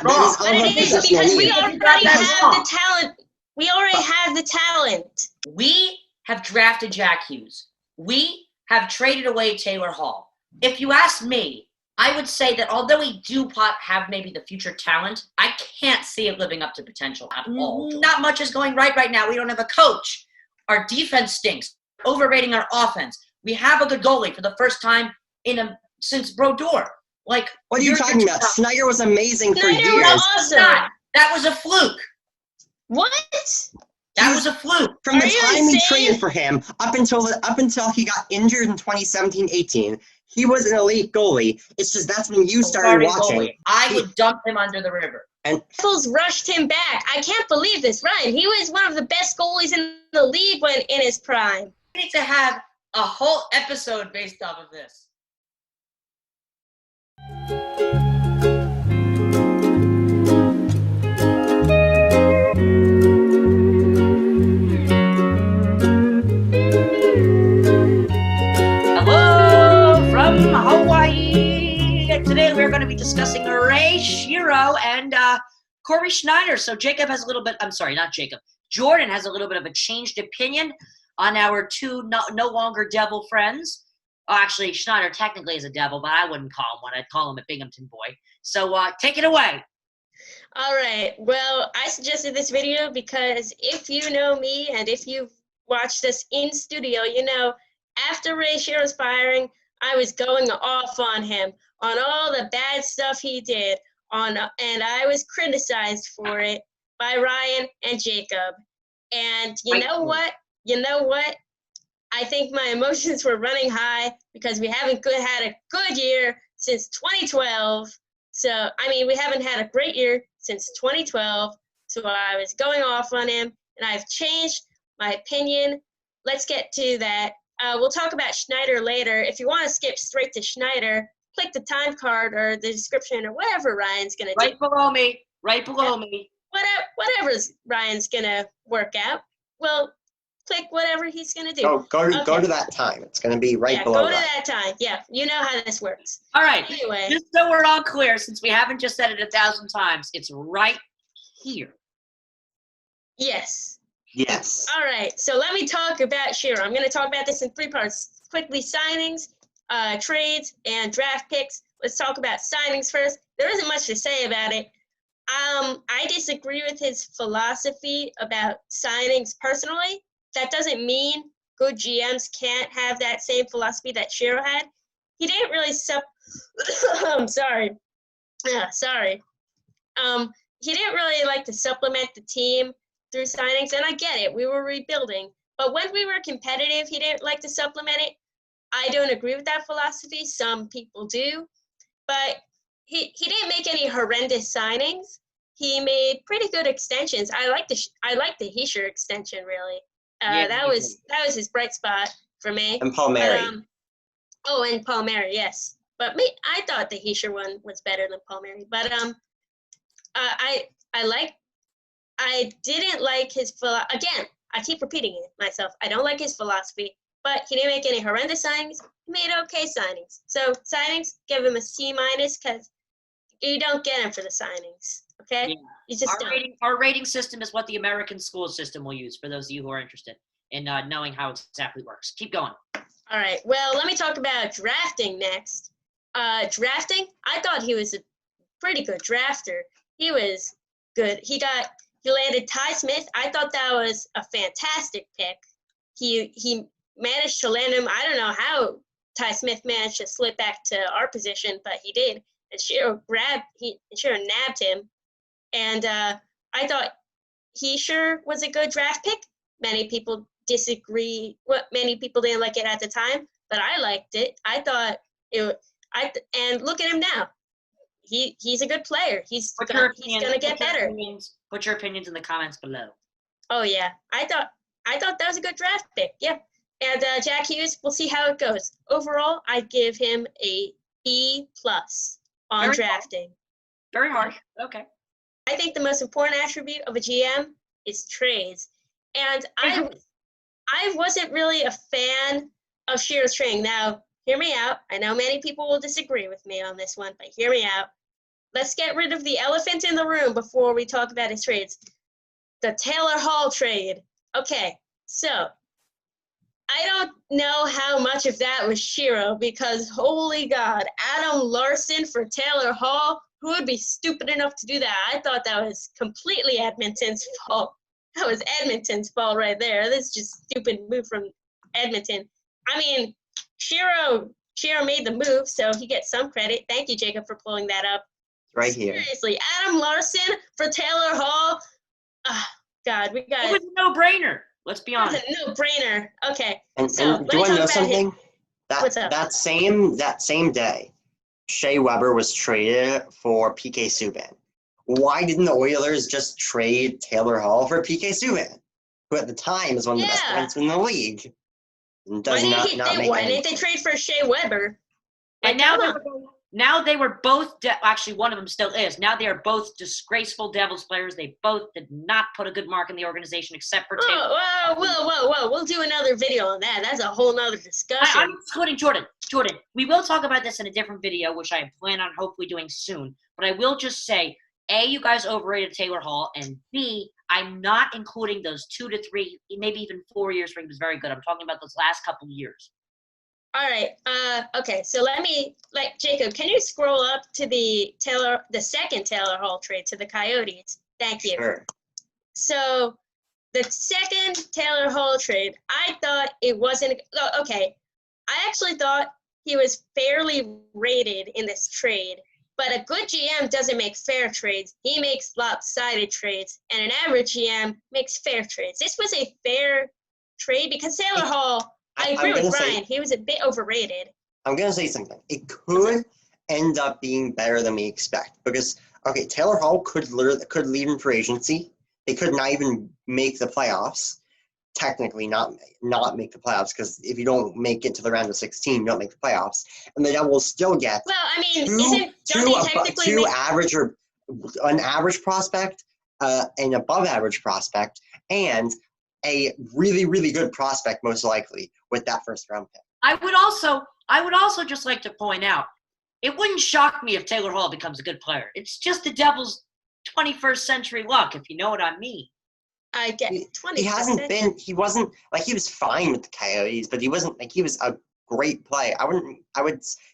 wrong. But it is because we already have the talent. We already have the talent. We have drafted Jack Hughes. We have traded away Taylor Hall. If you ask me, I would say that although we do have maybe the future talent, I can't see it living up to potential at all. Not much is going right now. We don't have a coach. Our defense stinks. Overrating our offense. We have a good goalie for the first time since Brodeur. Like, what are you talking about? Schneider was amazing for years. Was awesome. That was a fluke. What? That was a fluke. From the time we traded for him up until he got injured in 2017-18, he was an elite goalie. It's just that's when you started watching. Goalie. I would dump him under the river. And Devils rushed him back. I can't believe this, Ryan. He was one of the best goalies in the league when in his prime. We need to have a whole episode based off of this. Hawaii. And today we're going to be discussing Shero and Cory Schneider. So Jordan has a little bit of a changed opinion on our two no longer devil friends. Oh, actually, Schneider technically is a devil, but I wouldn't call him one. I'd call him a Binghamton boy. So take it away. All right. Well, I suggested this video because if you know me and if you've watched us in studio, you know, after Shero's firing, I was going off on him, on all the bad stuff he did, and I was criticized for it by Ryan and Jacob. And you know what? I think my emotions were running high because we haven't had a good year since 2012. So, I mean, we haven't had a great year since 2012. So I was going off on him, and I've changed my opinion. Let's get to that. We'll talk about Schneider later. If you want to skip straight to Schneider, click the time card or the description or whatever Ryan's going to do. Right below me. Whatever Ryan's going to work out. Well, click whatever he's going to do. Oh, go to that time. It's going to be right below that. Go to that time. Yeah, you know how this works. All right. Anyway. Just so we're all clear, since we haven't just said it 1,000 times, it's right here. Yes. Yes. All right, so let me talk about Shero. I'm going to talk about this in 3 parts. Quickly, signings, trades, and draft picks. Let's talk about signings first. There isn't much to say about it. I disagree with his philosophy about signings personally. That doesn't mean good GMs can't have that same philosophy that Shero had. He didn't really I'm sorry. Sorry. He didn't really like to supplement the team through signings, and I get it. We were rebuilding. But when we were competitive, he didn't like to supplement it. I don't agree with that philosophy. Some people do. But he didn't make any horrendous signings. He made pretty good extensions. I like the Hischier extension, really. That was his bright spot for me. And Palmieri. And Palmieri, yes. But I thought the Hischier one was better than Palmieri. But I didn't like his philosophy. Again, I keep repeating it myself. I don't like his philosophy, but he didn't make any horrendous signings. He made okay signings. So signings, give him a C- because you don't get him for the signings, okay? Yeah. You just Our rating system is what the American school system will use, for those of you who are interested in knowing how it exactly works. Keep going. All right. Well, let me talk about drafting next. Drafting, I thought he was a pretty good drafter. He was good. He landed Ty Smith. I thought that was a fantastic pick. He managed to land him. I don't know how Ty Smith managed to slip back to our position, but he did. And Shero nabbed him. And I thought he sure was a good draft pick. Many people disagree. Many people didn't like it at the time, but I liked it. I thought and look at him now. He's a good player. He's gonna get better. Put your opinions in the comments below. Oh yeah, I thought that was a good draft pick. Yeah, and Jack Hughes, we'll see how it goes. Overall, I'd give him a B+ on drafting. Very harsh. Okay. I think the most important attribute of a GM is trades, and I wasn't really a fan of Shero's trading. Now, hear me out. I know many people will disagree with me on this one, but hear me out. let's get rid of the elephant in the room before we talk about his trades. The Taylor Hall trade. Okay, so I don't know how much of that was Shero because holy God, Adam Larson for Taylor Hall. Who would be stupid enough to do that? I thought that was completely Edmonton's fault. That was Edmonton's fault right there. That's just stupid move from Edmonton. I mean, Shero made the move, so he gets some credit. Thank you, Jacob, for pulling that up. Right here. Seriously, Adam Larson for Taylor Hall. Oh, God, we got It was a no-brainer. Let's be honest. It's a no-brainer. Okay. And So, do you let me want to know talk about something? What's up? That same day, Shea Weber was traded for PK Subban. Why didn't the Oilers just trade Taylor Hall for PK Subban, who at the time is one of the best Yeah. defensemen in the league? And does Why didn't they trade for Shea Weber? And Like, now they were both actually one of them still is. Now they are both disgraceful Devils players. They both did not put a good mark in the organization except for Taylor. Whoa. We'll do another video on that. That's a whole nother discussion. I'm excluding Jordan. Jordan, we will talk about this in a different video, which I plan on hopefully doing soon. But I will just say, A, you guys overrated Taylor Hall, and B, I'm not including those 2 to 3, maybe even 4 years where he was very good. I'm talking about those last couple of years. All right. Okay. So Jacob, can you scroll up to the second Taylor Hall trade to the Coyotes? Thank you. Sure. So the second Taylor Hall trade, I thought it wasn't okay. I actually thought he was fairly rated in this trade, but a good GM doesn't make fair trades. He makes lopsided trades, and an average GM makes fair trades. This was a fair trade because Taylor Hall, I agree with Ryan, he was a bit overrated. I'm going to say something. It could end up being better than we expect because, okay, Taylor Hall could leave in free agency. They could not even make the playoffs. Technically not make the playoffs because if you don't make it to the round of 16, you don't make the playoffs. And the Devils still get an average prospect, an above average prospect, and a really, really good prospect most likely with that first round pick. I would also just like to point out, it wouldn't shock me if Taylor Hall becomes a good player. It's just the Devils' 21st century luck, if you know what I mean. I get 20%. He was fine with the Coyotes, but he wasn't like he was a great player.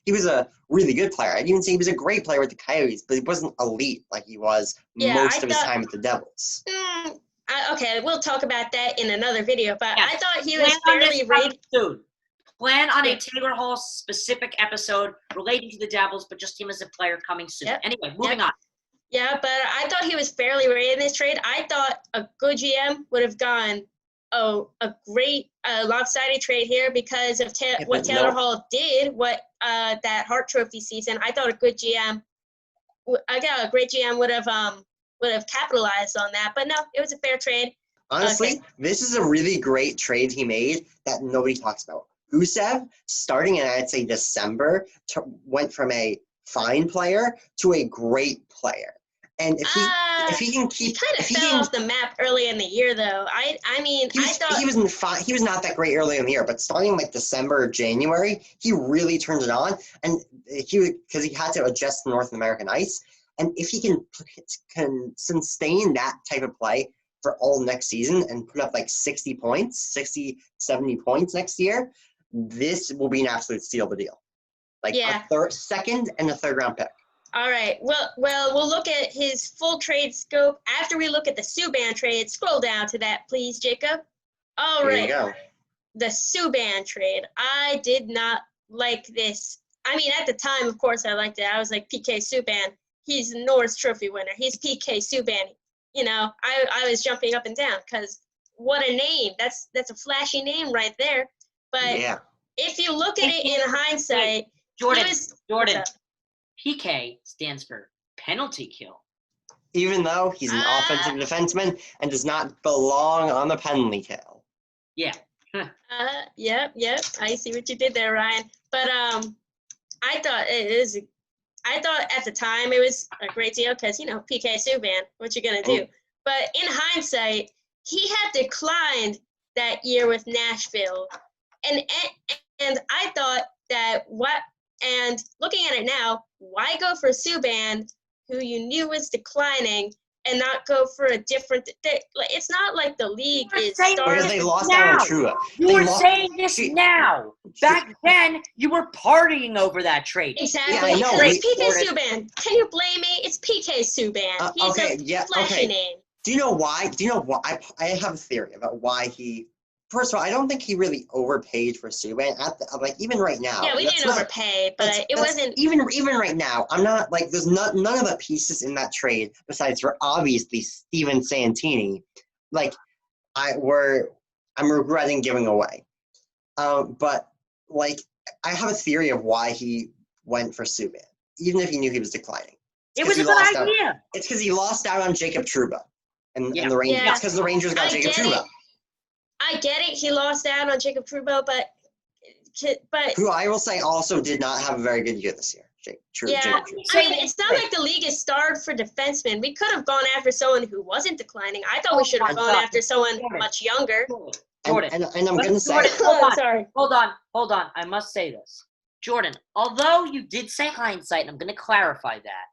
He was a really good player. I'd even say he was a great player with the Coyotes, but he wasn't elite like he was most of his time with the Devils. Okay, we'll talk about that in another video, but yes. I thought he was fairly rated. Plan on a Taylor Hall specific episode relating to the Devils, but just him as a player coming soon. Yep. Anyway, moving on. Yeah, but I thought he was fairly rated in this trade. I thought a good GM would have gone, a great lopsided trade here because of what Taylor Hall did, that Hart Trophy season. I thought a great GM would have capitalized on that. But no, it was a fair trade. Honestly, This is a really great trade he made that nobody talks about. Gusev, starting in, I'd say, December, went from a fine player to a great player. And if he can keep, he kind of fell off the map early in the year, though. I thought he was not that great early in the year, but starting like December or January, he really turned it on, and because he had to adjust to North American ice, and if he can sustain that type of play for all next season and put up like 60 points, 60, 70 points next year, this will be an absolute steal of a deal. Like a second and a third round pick. All right. Well, we'll look at his full trade scope after we look at the Subban trade. Scroll down to that, please, Jacob. All right. There you go. The Subban trade. I did not like this. I mean, at the time, of course, I liked it. I was like, PK Subban. He's the Norris Trophy winner. He's PK Subban. You know, I was jumping up and down because what a name. That's a flashy name right there. But if you look at it in hindsight, Jordan, PK stands for penalty kill. Even though he's an offensive defenseman and does not belong on the penalty kill. Yeah. Yep. I see what you did there, Ryan. But I thought at the time it was a great deal because, you know, PK Subban, what you gonna do? But in hindsight, he had declined that year with Nashville, and I thought that and looking at it now, why go for Subban, who you knew was declining and not go for a different. It's not like the league is Because they lost out on Trua. You're saying this now. Back then, you were partying over that trade. Exactly. Yeah, I know. It's PK Subban. Can you blame me? It's PK Subban. He's a flashy name. Do you know why? I have a theory about why he. First of all, I don't think he really overpaid for Subban. Even right now. Yeah, we didn't overpay, but it wasn't. Even right now, I'm not like there's none of the pieces in that trade besides for obviously Steven Santini. Like I'm regretting giving away. But like I have a theory of why he went for Subban, even if he knew he was declining. It was a good idea. It's because he lost out on Jacob Trouba, and the Rangers. Yeah. It's because the Rangers got Jacob Trouba. I get it. He lost out on Jacob Trouba, but who I will say also did not have a very good year this year. Jacob Trouba. I mean, it's not like the league is starved for defensemen. We could have gone after someone who wasn't declining. I thought we should have gone after someone much younger. Jordan, and I'm going to say, hold on. I must say this, Jordan. Although you did say hindsight, and I'm going to clarify that.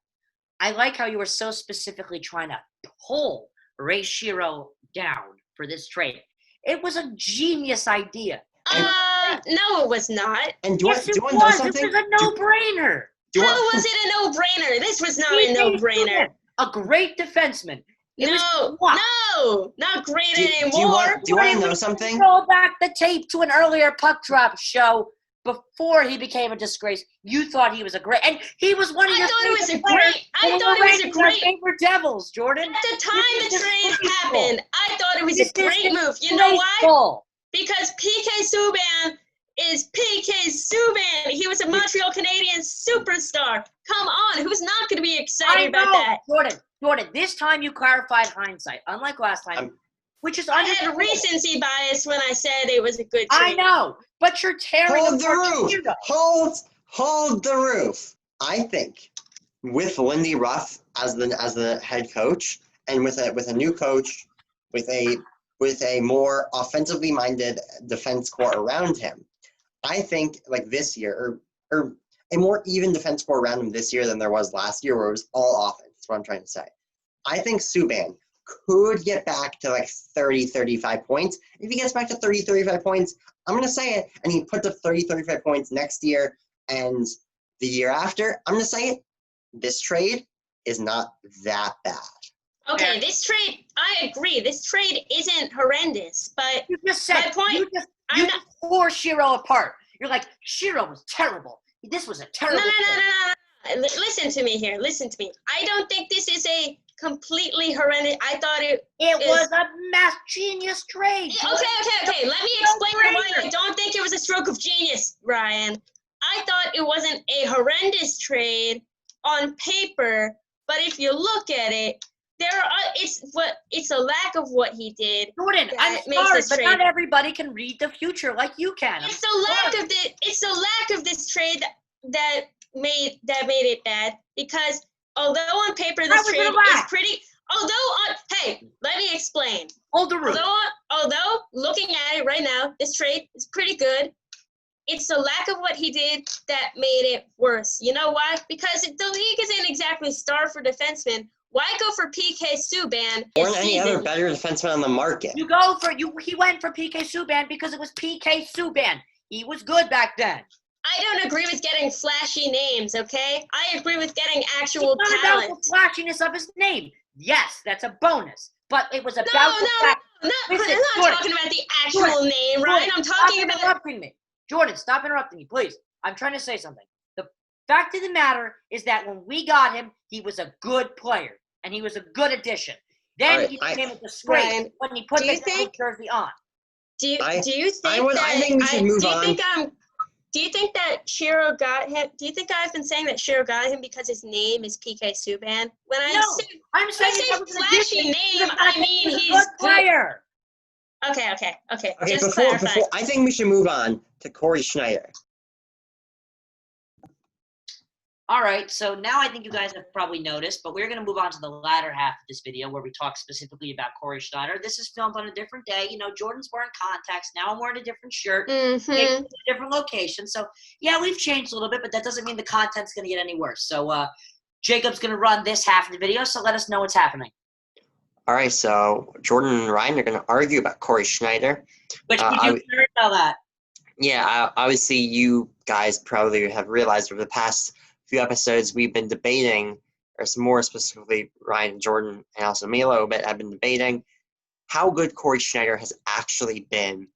I like how you were so specifically trying to pull Ray Shero down for this trade. It was a genius idea. No, it was not. And do you want to know something? It was a no-brainer. How was it a no-brainer? This was not a no-brainer. A great defenseman. No, not great anymore. Do you want to know something? Roll back the tape to an earlier puck drop show before he became a disgrace. You thought he was a great, and he was one of your favorite Devils, Jordan. At the time the trade happened, I thought it was a great move. You know why? Because PK Subban is PK Subban. He was a Montreal Canadiens superstar. Come on, who's not going to be excited about that? Jordan, this time you clarified hindsight, unlike last time, which is I had recency bias when I said it was a good trade. I know, but you're tearing Hold the roof. Hold the roof. I think with Lindy Ruff as the head coach, and with a new coach, with a more offensively minded defense core around him, I think like this year or a more even defense core around him this year than there was last year, where it was all offense. That's what I'm trying to say. I think Subban could get back to like 30, 35 points. If he gets back to 30, 35 points, I'm going to say it, and he puts up 30, 35 points next year and the year after, I'm going to say it, this trade is not that bad. Okay, this trade, I agree. This trade isn't horrendous, but you just said, my point, you just tore Shero apart. You're like, Shero was terrible. This was a terrible No. Listen to me here. Listen to me. I don't think this is a completely horrendous. I thought it was a mass genius trade. Okay. Let me explain why I don't think it was a stroke of genius, Ryan. I thought it wasn't a horrendous trade on paper, but if you look at it, it's a lack of what he did. Jordan, I'm sorry, but not everybody can read the future like you can. It's the lack of this trade that made it bad, because although on paper this trade is pretty. Hey, let me explain. Hold the roof. Although looking at it right now, this trade is pretty good. It's the lack of what he did that made it worse. You know why? Because the league isn't exactly starved for defensemen. Why go for PK Subban? Or any other better defenseman on the market. He went for PK Subban because it was PK Subban. He was good back then. I don't agree with getting flashy names, okay? I agree with getting actual talent. It's not about the flashiness of his name. Yes, that's a bonus. But it was about the fact. I'm not talking about the actual name, Ryan. I'm talking about... interrupting me. Jordan, stop interrupting me, please. I'm trying to say something. The fact of the matter is that when we got him, he was a good player, and he was a good addition. Then he became a disgrace when he put the jersey on. Do you think we should move on? Do you think that Shero got him? Do you think I've been saying that Shero got him because his name is PK Subban? I'm saying flashy name. I mean, he's a good player. Okay. Before, I think we should move on to Cory Schneider. All right, so now I think you guys have probably noticed, but we're going to move on to the latter half of this video where we talk specifically about Cory Schneider. This is filmed on a different day. You know, Jordan's wearing contacts. Now I'm wearing a different shirt. A different location. So, yeah, we've changed a little bit, but that doesn't mean the content's going to get any worse. So, Jacob's going to run this half of the video, so let us know what's happening. All right, so Jordan and Ryan are going to argue about Cory Schneider. Which you heard about that. Yeah, obviously you guys probably have realized over the past few episodes we've been debating, or some more specifically Ryan and Jordan and also me a little bit have been debating how good Cory Schneider has actually been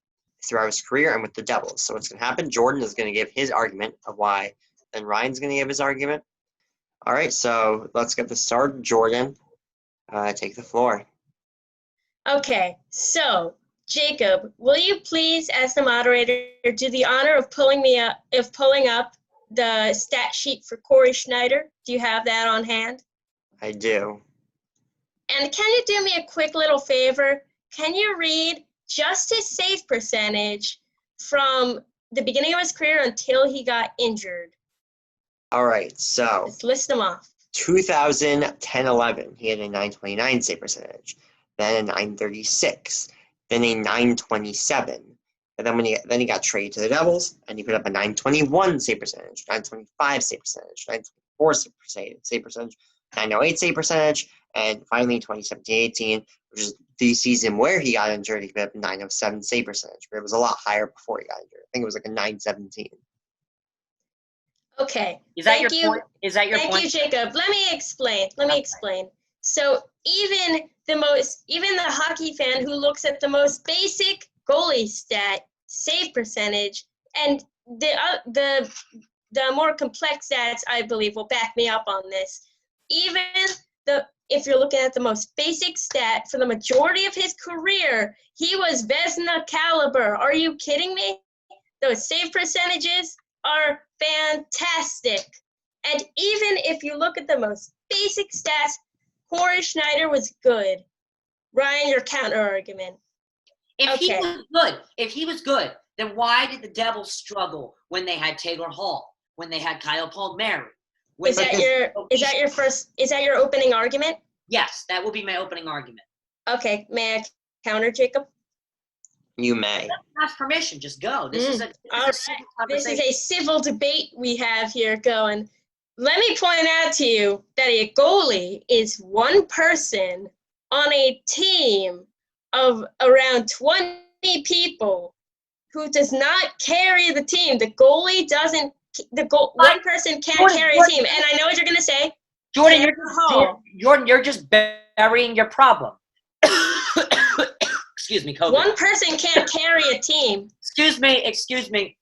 throughout his career and with the Devils. So what's going to happen, Jordan is going to give his argument of why, then Ryan's going to give his argument. All right, so let's get this started. Jordan, take the floor. Okay, so Jacob, will you please, as the moderator, do the honor of pulling up the stat sheet for Cory Schneider? Do you have that on hand? I do. And can you do me a quick little favor? Can you read just his save percentage from the beginning of his career until he got injured? All right, so Let's list them off. 2010-11, he had a 929 save percentage, then a 936, then a 927, and then he got traded to the Devils, and he put up a 921 save percentage, 925 save percentage, 924 save percentage, 908 save percentage, and finally 2017-18, which is the season where he got injured, he put up a 907 save percentage, but it was a lot higher before he got injured. I think it was like a 917. Okay. Is that your point? Is that your point? Thank you, Jacob. Let me explain. So even the hockey fan who looks at the most basic goalie stat, save percentage, and the more complex stats, I believe, will back me up on this. Even if you're looking at the most basic stat for the majority of his career, he was Vezina caliber. Are you kidding me? Those save percentages are fantastic. And even if you look at the most basic stats, Cory Schneider was good. Ryan, your counter argument. If he was good, then why did the Devils struggle when they had Taylor Hall, when they had Kyle Palmieri? Is that your opening argument? Yes, that will be my opening argument. Okay, may I counter, Jacob? You may. Ask permission, just go. This is a civil debate we have here going. Let me point out to you that a goalie is one person on a team of around 20 people who does not carry the team. The goalie doesn't. One person can't carry a team, and I know what you're gonna say. Jordan, you're just burying your problem. Excuse me, COVID. One person can't carry a team. Excuse me.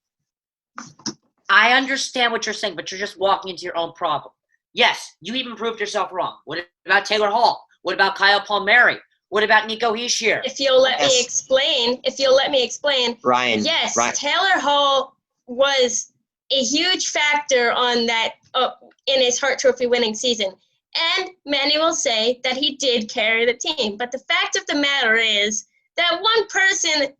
I understand what you're saying, but you're just walking into your own problem. Yes, you even proved yourself wrong. What about Taylor Hall? What about Kyle Palmieri? What about Nico Hischier? If you'll let me explain. Ryan. Yes, Ryan. Taylor Hall was a huge factor on that in his Hart Trophy winning season. And many will say that he did carry the team. But the fact of the matter is that one person,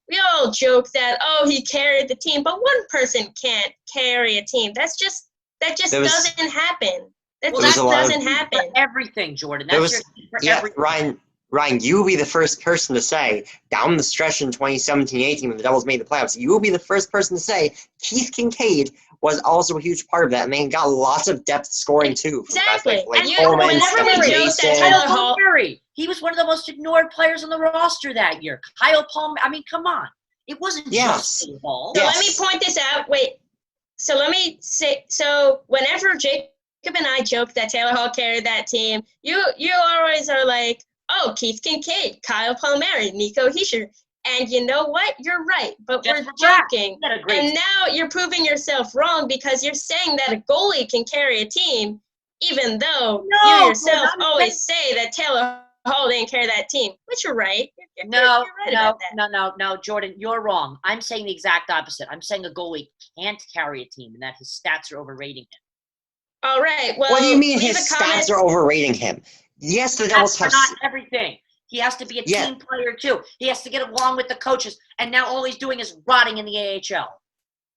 we all joke that, he carried the team, but one person can't carry a team. That just doesn't happen. That just doesn't happen. For everything, Jordan. Everything. Ryan, you will be the first person to say, down the stretch in 2017-18 when the Devils made the playoffs, you will be the first person to say Keith Kincaid was also a huge part of that, and they got lots of depth scoring too. Exactly. Whenever we joke that Taylor Hall, he was one of the most ignored players on the roster that year. Kyle Palmer. Come on. It wasn't just Taylor Hall. So let me point this out. Wait. So let me say. So whenever Jacob and I joke that Taylor Hall carried that team, you always are like, Keith Kincaid, Kyle Palmieri, Nico Hischier. And you know what? You're right, but we're joking. And now you're proving yourself wrong because you're saying that a goalie can carry a team, even though you yourself always say that Taylor Hall didn't carry that team, which you're right. You're right about that. No, Jordan, you're wrong. I'm saying the exact opposite. I'm saying a goalie can't carry a team and that his stats are overrating him. All right. Well, what do you mean his stats are overrating him? Yes, the Devils have not everything. He has to be a team player too. He has to get along with the coaches. And now all he's doing is rotting in the AHL.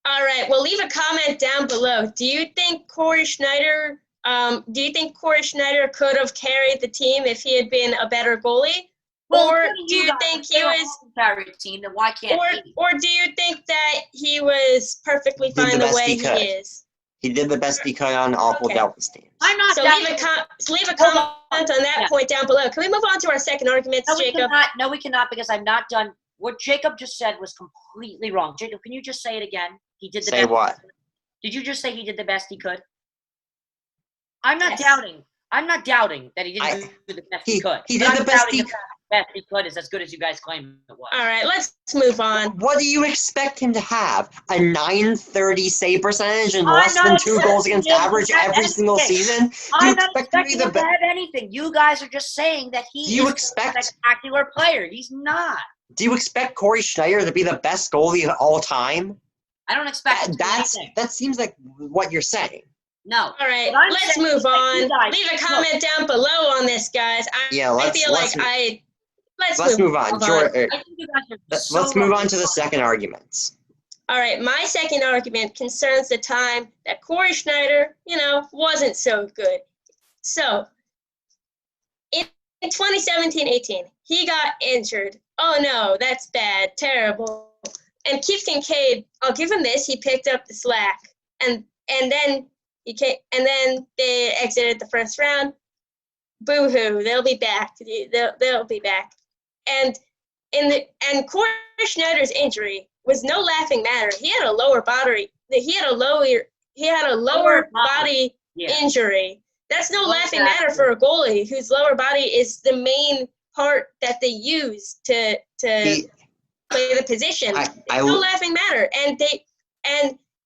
All right. Well, leave a comment down below. Do you think Cory Schneider could have carried the team if he had been a better goalie? Well, or do you think he was carried a team? Then why can't he? Or do you think that he was perfectly fine the way he is? He did the best he could on awful Okay. Devils teams. I'm not So doubting. leave a comment on that Yeah. point down below. Can we move on to our second argument, No, we Jacob? cannot. No, we cannot because I'm not done. What Jacob just said was completely wrong. Jacob, can you just say it again? He did the Say best. what? Did you just say he did the best he could? I'm not Yes. doubting. I'm not doubting that he didn't do the best he could. He But did I'm the best doubting he the best he could is as good as you guys claim it was. All right, let's move on. What do you expect him to have? A 930 save percentage and I'm less not than 2 goals expecting against him to average have every single anything. season? Do you I'm not expect him to be expecting the him to best? have anything. You guys are just saying that he Do you is expect- a spectacular player. He's not. Do you expect Cory Schneider to be the best goalie of all time? I don't expect him to do anything. That seems like what you're saying. No. All right, What I'm let's saying move is that you on. guys- Leave a comment down below on this, guys. Yeah, I let's feel like let's move on. I think you guys are so Let's move wrong. on to the second argument. All right, my second argument concerns the time that Cory Schneider, wasn't so good. So, in 2017-18, he got injured. Oh no, that's bad, terrible. And Keith Kincaid, I'll give him this. He picked up the slack, and then they exited the first round. Boo hoo, they'll be back. They'll be back. And Cory Schneider's injury was no laughing matter. He had a lower body. He had a lower body injury. That's no laughing matter for a goalie whose lower body is the main part that they use to play the position. No laughing matter. And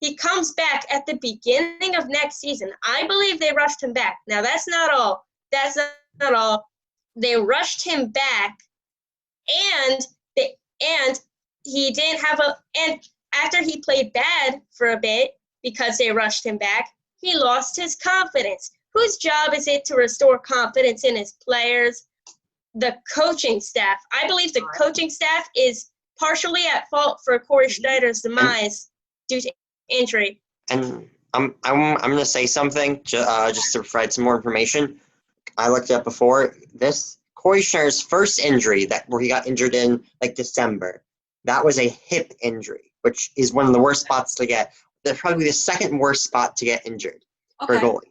he comes back at the beginning of next season. I believe they rushed him back. Now that's not all. They rushed him back, and he didn't have and after he played bad for a bit because they rushed him back, he lost his confidence. Whose job is it to restore confidence in his players? The coaching staff. I believe the coaching staff is partially at fault for Cory Schneider's demise due to injury. And I'm going to say something just to provide some more information. I looked it up before this. Cory Schneider's first injury where he got injured in December, that was a hip injury, which is one of the worst spots to get. That's probably the second worst spot to get injured for a goalie.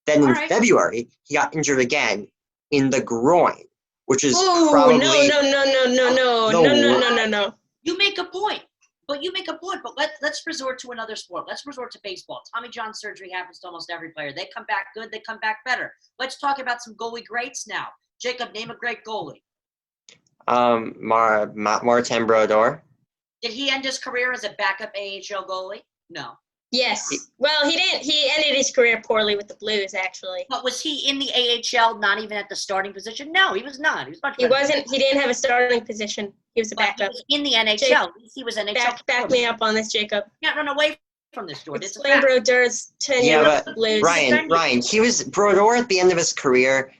Then in February, he got injured again in the groin, which is probably No. You make a point. But let's resort to another sport. Let's resort to baseball. Tommy John surgery happens to almost every player. They come back good. They come back better. Let's talk about some goalie greats now. Jacob, name a great goalie. Martin Brodeur. Did he end his career as a backup AHL goalie? No. Yes. Well, he didn't. He ended his career poorly with the Blues, actually. But was he in the AHL, not even at the starting position? No, he was not. He was much He better. wasn't. He didn't have a starting position. He was a backup. He was in the NHL. He was NHL. Back me up on this, Jacob. You can't run away from this, Jordan. Explain Brodeur's tenure with the Blues. Ryan, he was Brodeur at the end of his career.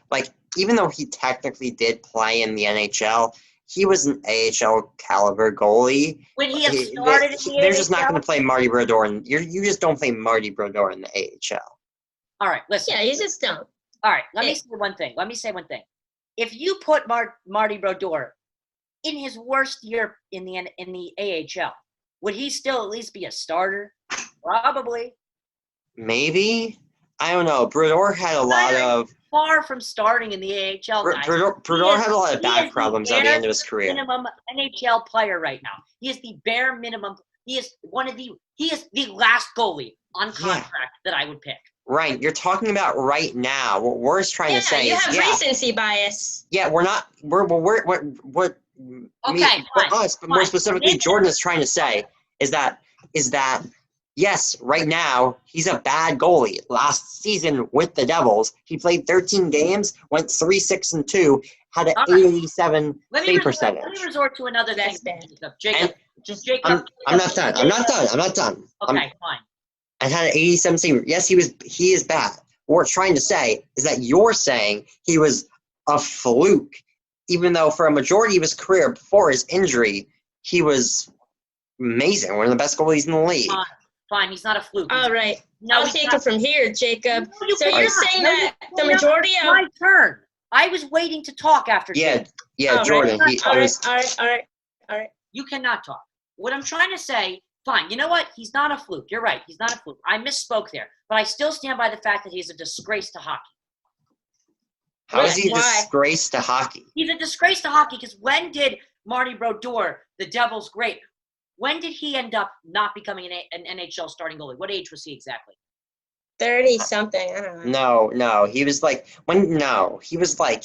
Even though he technically did play in the NHL, he was an AHL caliber goalie. When he had started in the they're AHL? just not going to play Marty Brodeur, and you just don't play Marty Brodeur in the AHL. All right, listen. Yeah, you just don't. All right, let me say one thing. If you put Marty Brodeur in his worst year in the AHL, would he still at least be a starter? Probably. Maybe. I don't know. Brodeur had a lot of far from starting in the AHL. Brodeur had a lot of back problems at the end of his career. Minimum NHL player right now. He is the bare minimum. He is the last goalie on contract that I would pick. Right, you're talking about right now. What we're trying to say you is, have recency bias. Yeah, we're not. What us, but more specifically, Jordan is trying to say is that yes, right now he's a bad goalie. Last season with the Devils, he played 13 games, went 3-6-2, had an 87 save percentage. Let me resort to another thing. Jacob. I'm not done. Okay, fine. And had an 87 save. Yes, he is bad. What we're trying to say is that you're saying he was a fluke, even though for a majority of his career before his injury, he was amazing, one of the best goalies in the league. Fine, he's not a fluke. All right. I'll take it from here, Jacob. No, you're saying that the majority of... My turn. I was waiting to talk after Jordan. All right. You cannot talk. What I'm trying to say Fine. You know what? He's not a fluke. You're right. He's not a fluke. I misspoke there. But I still stand by the fact that he's a disgrace to hockey. How is he a Why? disgrace to hockey? He's a disgrace to hockey because when did Marty Brodeur, the Devils' great, when did he end up not becoming an NHL starting goalie? What age was he exactly? 30-something. I don't know. No. He was like he was like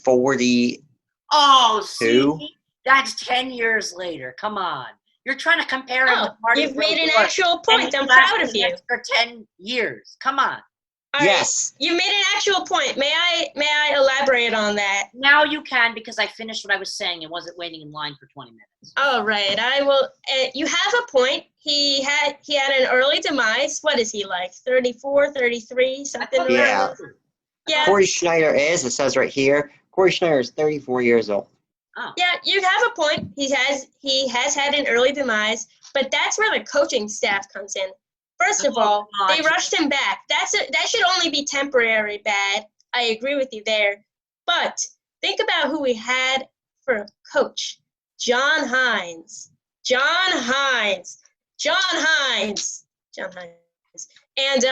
40. Oh, see? That's 10 years later. Come on. You're trying to compare him with Marty You've made an Brodeur, actual and point. he I'm lasted proud of an you. extra 10 years. Come on. All right, Yes. you made an actual point. May I elaborate on that? Now you can because I finished what I was saying and wasn't waiting in line for 20 minutes. All right, I will. You have a point. He had an early demise. What is he like? 34, 33, something around Yeah. there? Yeah. Cory Schneider it says right here, Cory Schneider is 34 years old. Oh. Yeah, you have a point. He has had an early demise, but that's where the coaching staff comes in. First of all, they rushed him back. That should only be temporary bad. I agree with you there. But think about who we had for a coach. John Hines. And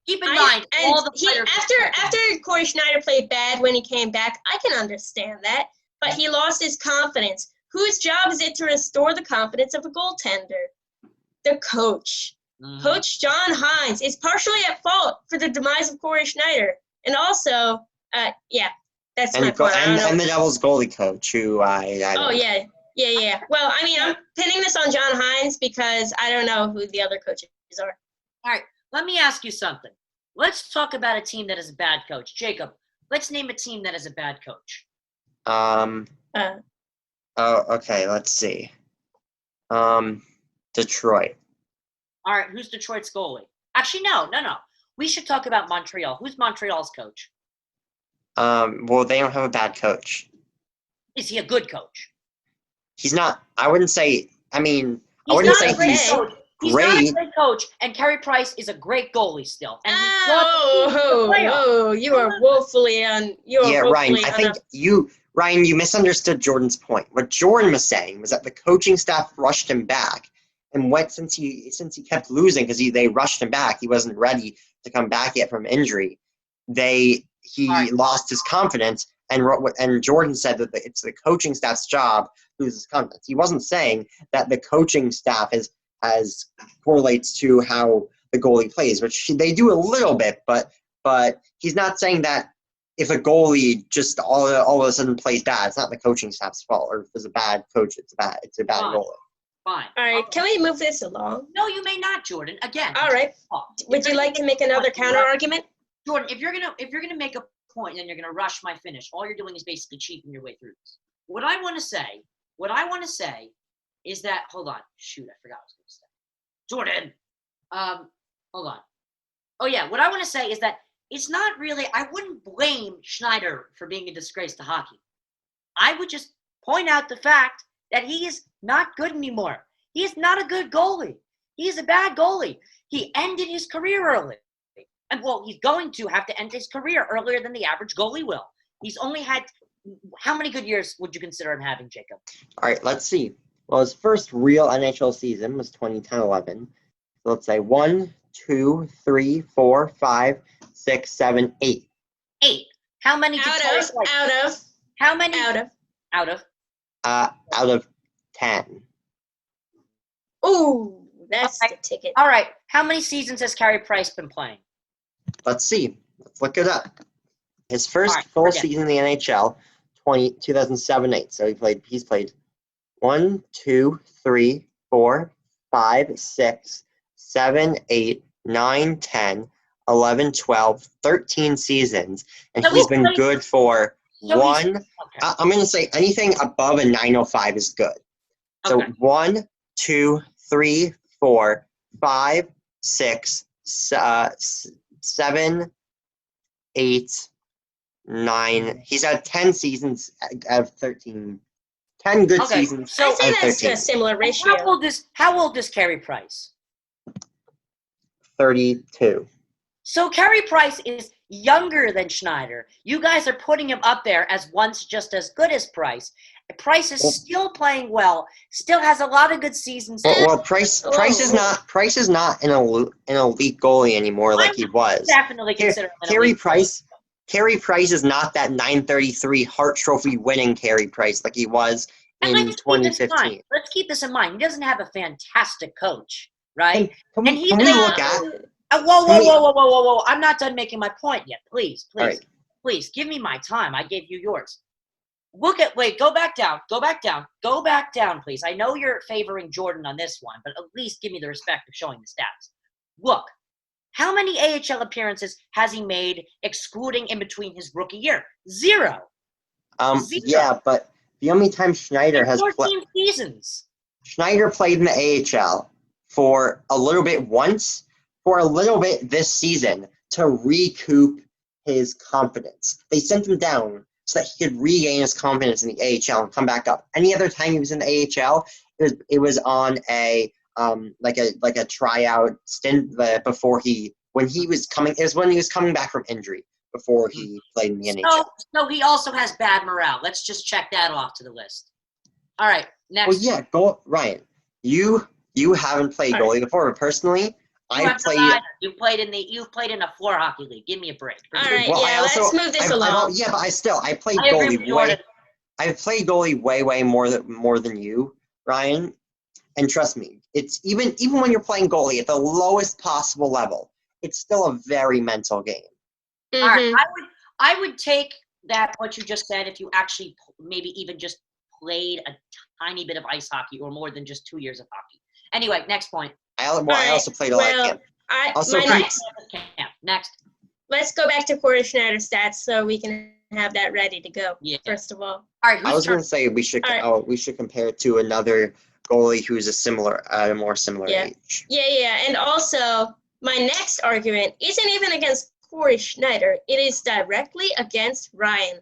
Keep in mind, all the he, players. after Cory Schneider played bad when he came back, I can understand that. But he lost his confidence. Whose job is it to restore the confidence of a goaltender? The coach. Mhm. Coach John Hines is partially at fault for the demise of Cory Schneider. And also, that's my point. And the Devils goalie coach, who I don't know. Yeah. Well, I mean, I'm pinning this on John Hines because I don't know who the other coaches are. All right, let me ask you something. Let's talk about a team that is a bad coach. Jacob, let's name a team that is a bad coach. Okay, let's see. Detroit. All right, who's Detroit's goalie? Actually, no. We should talk about Montreal. Who's Montreal's coach? Well, they don't have a bad coach. Is he a good coach? He's not. I wouldn't say. I mean, I He's wouldn't not say a great he's coach. He's not great. a great coach, and Carey Price is a great goalie still. And You are woefully Yeah, Ryan. I think Ryan, you misunderstood Jordan's point. What Jordan was saying was that the coaching staff rushed him back, and since he kept losing because they rushed him back, he wasn't ready to come back yet from injury. He lost his confidence, and Jordan said that it's the coaching staff's job to lose his confidence. He wasn't saying that the coaching staff has correlates to how the goalie plays, which they do a little bit, but he's not saying that if a goalie just all of a sudden plays bad, it's not the coaching staff's fault. Or if there's a bad coach, it's a bad goalie. Fine. All right, can we move this along? No, you may not, Jordan. Again. All right. Would you like to make another counter argument? Jordan, if you're gonna make a point and then you're gonna rush my finish, all you're doing is basically cheating your way through this. What I want to say is that hold on. Shoot, I forgot what I was gonna say. Jordan. Hold on. Oh yeah, what I want to say is that it's not really, I wouldn't blame Schneider for being a disgrace to hockey. I would just point out the fact that he is not good anymore. He is not a good goalie. He is a bad goalie. He ended his career early. And well, he's going to have to end his career earlier than the average goalie will. He's only had, how many good years would you consider him having, Jacob? All right, let's see. Well, his first real NHL season was 2010-11. So let's say 1, 2, 3, 4, 5, 6, 7, 8. 8. How many? Out of 10. Ooh, that's the ticket. All right. How many seasons has Carey Price been playing? Let's see. Let's look it up. His first full season in the NHL, 2007-8. So he's played 1, 2, 3, 4, 5, 6, 7, 8, 9, 10, 11, 12, 13 seasons. And so he's been good for one. I'm going to say anything above a 905 is good. So 1, 2, 3, 4, 5, 6, 7, 8, 9. He's had 10 seasons out of 13. 10 good seasons. So I say that's a similar ratio. How old is Carey Price? 32. So Carey Price is younger than Schneider. You guys are putting him up there as once just as good as Price. Price is still playing well. Still has a lot of good seasons. Well, Price is not an elite goalie anymore like he was. Definitely consider him an Carey elite Price. Carey Price is not that 933 Hart Trophy winning Carey Price like he was in 2015. Let's keep this in mind. He doesn't have a fantastic coach, right? Can we look at? Whoa! I'm not done making my point yet. Please, right. Please give me my time. I gave you yours. Go back down, please. I know you're favoring Jordan on this one, but at least give me the respect of showing the stats. Look, how many AHL appearances has he made, excluding in between his rookie year? 0. 0. Yeah, but the only time Schneider has 14 seasons. Schneider played in the AHL for a little bit once, for a little bit this season to recoup his confidence. They sent him down so that he could regain his confidence in the AHL and come back up. Any other time he was in the AHL, it was on a like a tryout stint before when he was coming back from injury before he played in the NHL. So he also has bad morale. Let's just check that off to the list. All right, next. Well, yeah, Ryan. You haven't played goalie before, but personally, I've played. You've played in a floor hockey league. Give me a break. All right, let's move this along. Yeah, but I played goalie I've played goalie way more than you, Ryan. And trust me, it's even when you're playing goalie at the lowest possible level, it's still a very mental game. Mm-hmm. All right, I would take that what you just said if you actually maybe even just played a tiny bit of ice hockey or more than just 2 years of hockey. Anyway, next point. I also played a lot of camp. Next. Let's go back to Cory Schneider's stats so we can have that ready to go. Yeah. First of all. All right. I was going to say we should compare it to another goalie who's a more similar age. Yeah. And also, my next argument isn't even against Cory Schneider. It is directly against Ryan.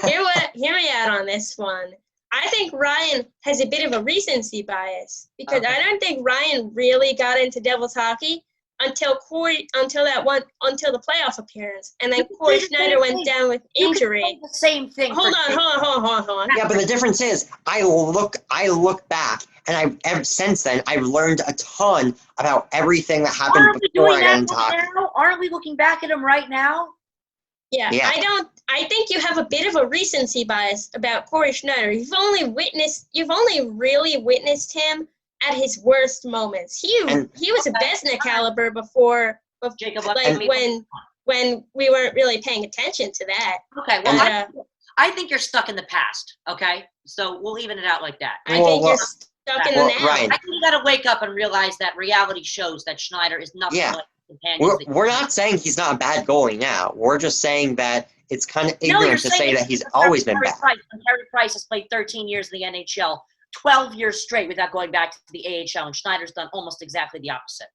Hear me out on this one. I think Ryan has a bit of a recency bias because I don't think Ryan really got into Devils hockey until the playoff appearance, and then Cory Schneider went down with injury. The same thing. Hold on. Yeah, but the difference is, I look back, and since then I've learned a ton about everything that happened before I got into hockey. Aren't we looking back at him right now? Yeah, I think you have a bit of a recency bias about Cory Schneider. You've only really witnessed him at his worst moments. He was a Vezina caliber before Jacob, when we weren't really paying attention to that. Okay, well, I think you're stuck in the past. Okay, so we'll even it out like that. I think you're stuck in the now. Ryan, I think you got to wake up and realize that reality shows that Schneider is nothing like. We're not saying he's not a bad goalie now. We're just saying that it's kind of ignorant to say that he's always been bad. Carey Price has played 13 years in the NHL, 12 years straight without going back to the AHL, and Schneider's done almost exactly the opposite.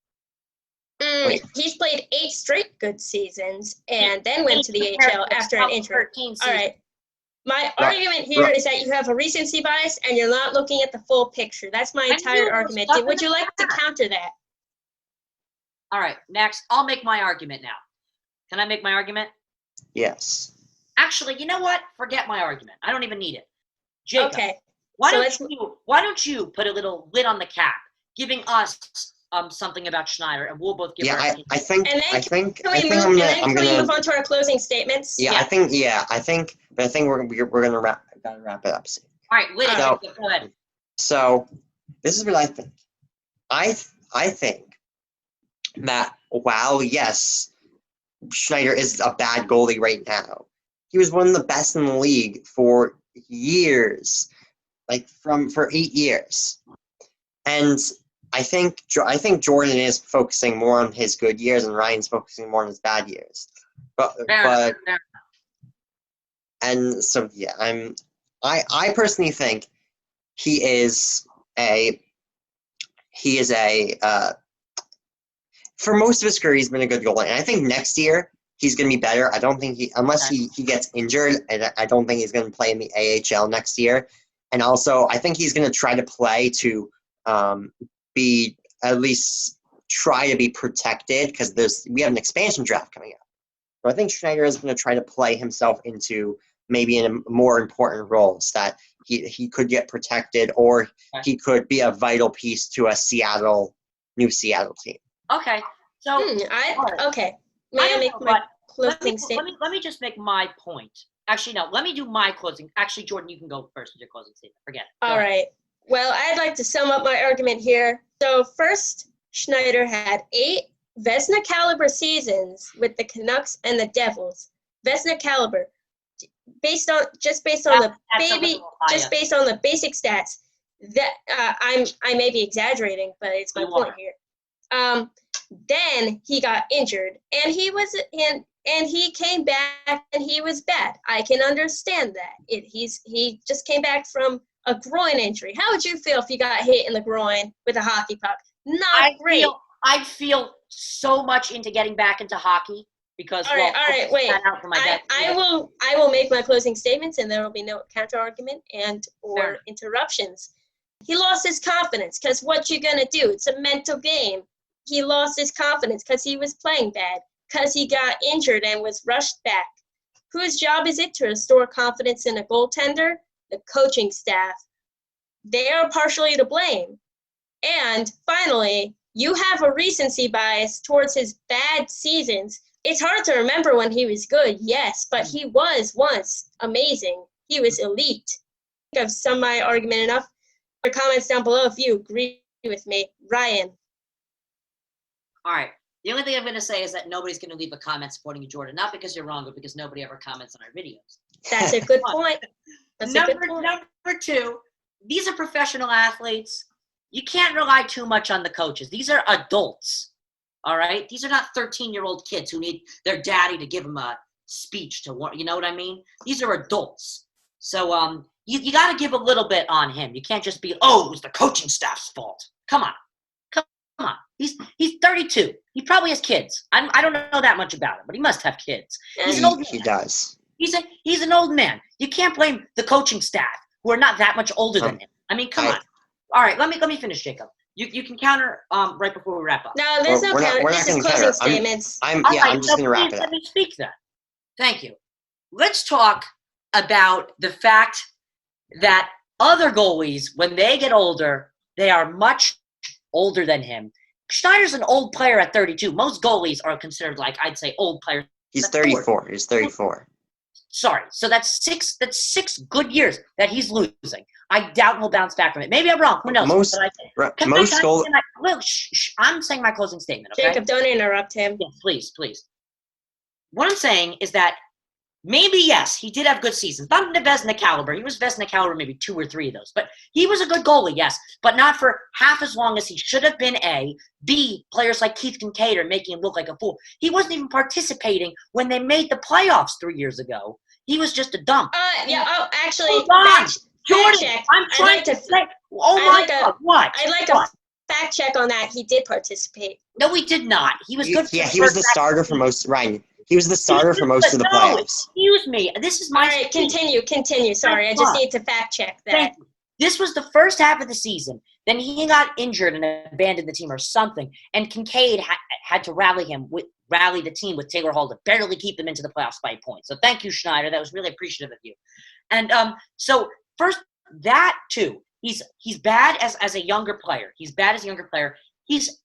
He's played 8 straight good seasons and then went to the AHL after an injury. All right. My argument here is that you have a recency bias and you're not looking at the full picture. That's my entire argument. Would you like to counter that? All right, next. I'll make my argument now. Can I make my argument? Yes. Actually, you know what? Forget my argument. I don't even need it. Jacob, okay. Why don't you put a little lid on the cap, giving us something about Schneider, and we'll both give our opinion. I think. Can we move on to our closing statements? I think we're gonna wrap it up soon. All right, Lydia, go ahead. So, this is what I think. I think that while yes, Schneider is a bad goalie right now, he was one of the best in the league for years, for 8 years, and I think Jordan is focusing more on his good years and Ryan's focusing more on his bad years. And so I personally think he is a for most of his career he's been a good goalie, and I think next year he's going to be better. I don't think unless he gets injured, and I don't think he's going to play in the AHL next year. And also I think he's going to try to play to be at least try to be protected because we have an expansion draft coming up. So I think Schneider is going to try to play himself into maybe in a more important roles that he could get protected, or he could be a vital piece to a new Seattle team. Okay. So okay. May I make my closing statement? Let me just make my point. Actually, no. Let me do my closing. Actually, Jordan, you can go first with your closing statement. Forget it. All right. Well, I'd like to sum up my argument here. So first, Schneider had 8 Vezina caliber seasons with the Canucks and the Devils. Vezina caliber, based on the basic stats. That I may be exaggerating, but it's my point here. Then he got injured, and he came back, and he was bad. I can understand that. He just came back from a groin injury. How would you feel if you got hit in the groin with a hockey puck? Not great. I feel so much into getting back into hockey because. All right. Wait. I will make my closing statements, and there will be no counter argument or interruptions. He lost his confidence because what you gonna do? It's a mental game. He lost his confidence because he was playing bad, because he got injured and was rushed back. Whose job is it to restore confidence in a goaltender? The coaching staff. They are partially to blame. And finally, you have a recency bias towards his bad seasons. It's hard to remember when he was good, yes, but he was once amazing. He was elite. I think I've summed my argument enough. Your comments down below if you agree with me. Ryan. All right. The only thing I'm going to say is that nobody's going to leave a comment supporting you, Jordan. Not because you're wrong, but because nobody ever comments on our videos. That's a good point. Number 2, these are professional athletes. You can't rely too much on the coaches. These are adults, all right? These are not 13-year-old kids who need their daddy to give them a speech to warn. You know what I mean? These are adults. So you got to give a little bit on him. You can't just be, it was the coaching staff's fault. Come on. He's 32. He probably has kids. I don't know that much about him, but he must have kids. He's an old man. He does. He's an old man. You can't blame the coaching staff who are not that much older than him. I mean, come on. All right, let me finish, Jacob. You can counter right before we wrap up. No, there's no counter. This is closing statements. I'm just going to wrap it up. Let me speak then. Thank you. Let's talk about the fact that other goalies, when they get older, they are much older than him. Schneider's an old player at 32. Most goalies are considered, I'd say, old players. He's 34. He's 34. Sorry. So that's six good years that he's losing. I doubt he'll bounce back from it. Maybe I'm wrong. Who knows? I'm saying my closing statement, okay? Jacob, don't interrupt him. Yes, please. What I'm saying is that maybe, yes, he did have good seasons. Not the Vezina caliber. He was Vezina caliber maybe 2 or 3 of those. But he was a good goalie, yes. But not for half as long as he should have been, A. B, players like Keith Kincaid are making him look like a fool. He wasn't even participating when they made the playoffs 3 years ago. He was just a dump. Actually, hold on. Jordan, check. I'm trying to say, God, what? I'd like a fact check on that. He did participate. No, he did not. He was good. He was the starter for most. Ryan, he was the starter for most of the playoffs. Excuse me. This is my. All right, continue. Sorry, I just need to fact check that. Thank you. This was the first half of the season. Then he got injured and abandoned the team or something. And Kincaid had to rally the team with Taylor Hall to barely keep them into the playoffs by a point. So thank you, Schneider. That was really appreciative of you. And so first, that too. He's bad as a younger player. He's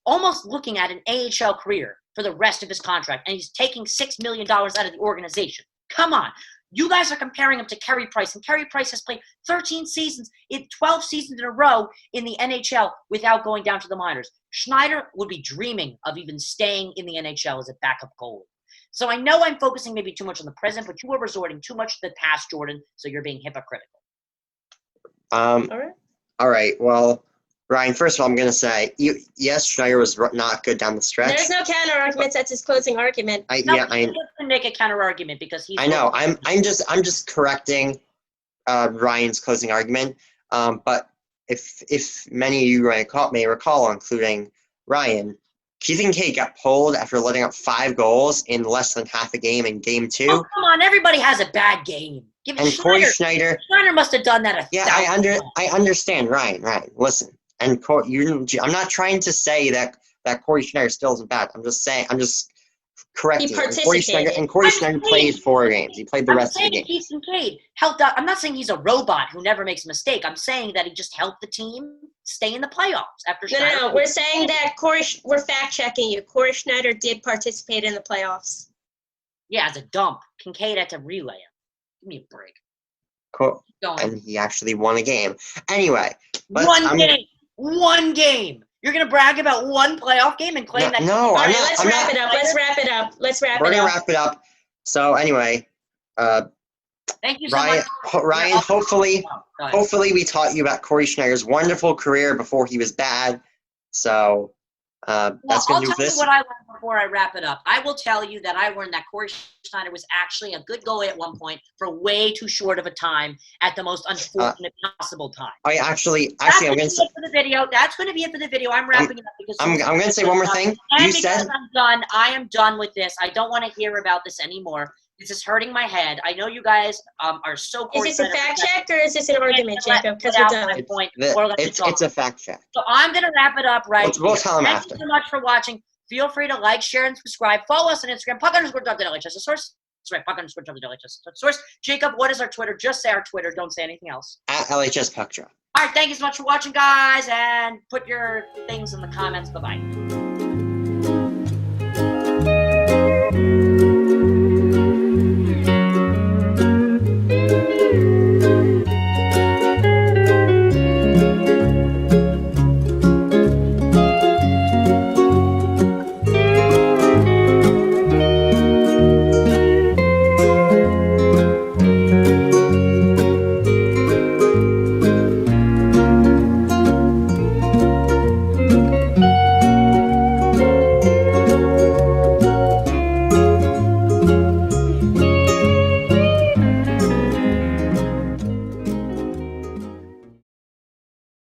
almost looking at an AHL career for the rest of his contract, and he's taking $6 million out of the organization. Come on. You guys are comparing him to Carey Price, and Carey Price has played 12 seasons in a row in the NHL without going down to the minors. Schneider would be dreaming of even staying in the NHL as a backup goalie. So I know I'm focusing maybe too much on the present, but you are resorting too much to the past, Jordan, so you're being hypocritical. All right. Well, Ryan, first of all, I'm going to say, yes, Schneider was not good down the stretch. There's no counter arguments. That's his closing argument. I can make a counter argument because he's. I know. I'm just correcting Ryan's closing argument. But if many of you may recall, including Ryan, Keith Kincaid got pulled after letting up 5 goals in less than half a game in Game 2. Oh, come on! Everybody has a bad game. And Cory Schneider must have done that. I understand, Ryan. Listen. And I'm not trying to say that that Cory Schneider still isn't bad. I'm just correcting. He And Cory Schneider, I'm played saying- 4 games. He played the I'm rest of the saying games. Keith Kincaid helped out. I'm not saying he's a robot who never makes a mistake. I'm saying that he just helped the team stay in the playoffs after Schneider. No. We're saying that we're fact checking you. Cory Schneider did participate in the playoffs. Yeah, as a dump. Kincaid had to relay him. Give me a break. Cool. Keep going. And he actually won a game. Anyway. One game. You're gonna brag about one playoff game and claim that. No, All I'm right, not. let's wrap it up. We're gonna wrap it up. So anyway, Thank you so Ryan, much. Ryan, hopefully Go ahead. we taught you about Cory Schneider's wonderful career before he was bad. So that's I'll gonna do tell you this. what I learned before I wrap it up. I will tell you that I learned that Cory Schneider was actually a good goalie at one point for way too short of a time at the most unfortunate possible time. I actually, That's I'm gonna say. it for the video. That's going to be it for the video. I'm wrapping it up because I'm gonna say one more thing. And You because said I'm done. I am done with this. I don't want to hear about this anymore. This is hurting my head. I know you guys are so. Is this a fact check or is this an argument, Jacob? Because we're done. it's a fact check. So I'm going to wrap it up right We'll here. tell him Thank after. you so much for watching. Feel free to like, share, and subscribe. Follow us on Instagram. Puck_WHS, the source. That's right, Puck_WHS, the source. Jacob, what is our Twitter? Just say our Twitter. Don't say anything else. At LHS Puck Drop. All right, thank you so much for watching, guys, and put your things in the comments. Bye-bye.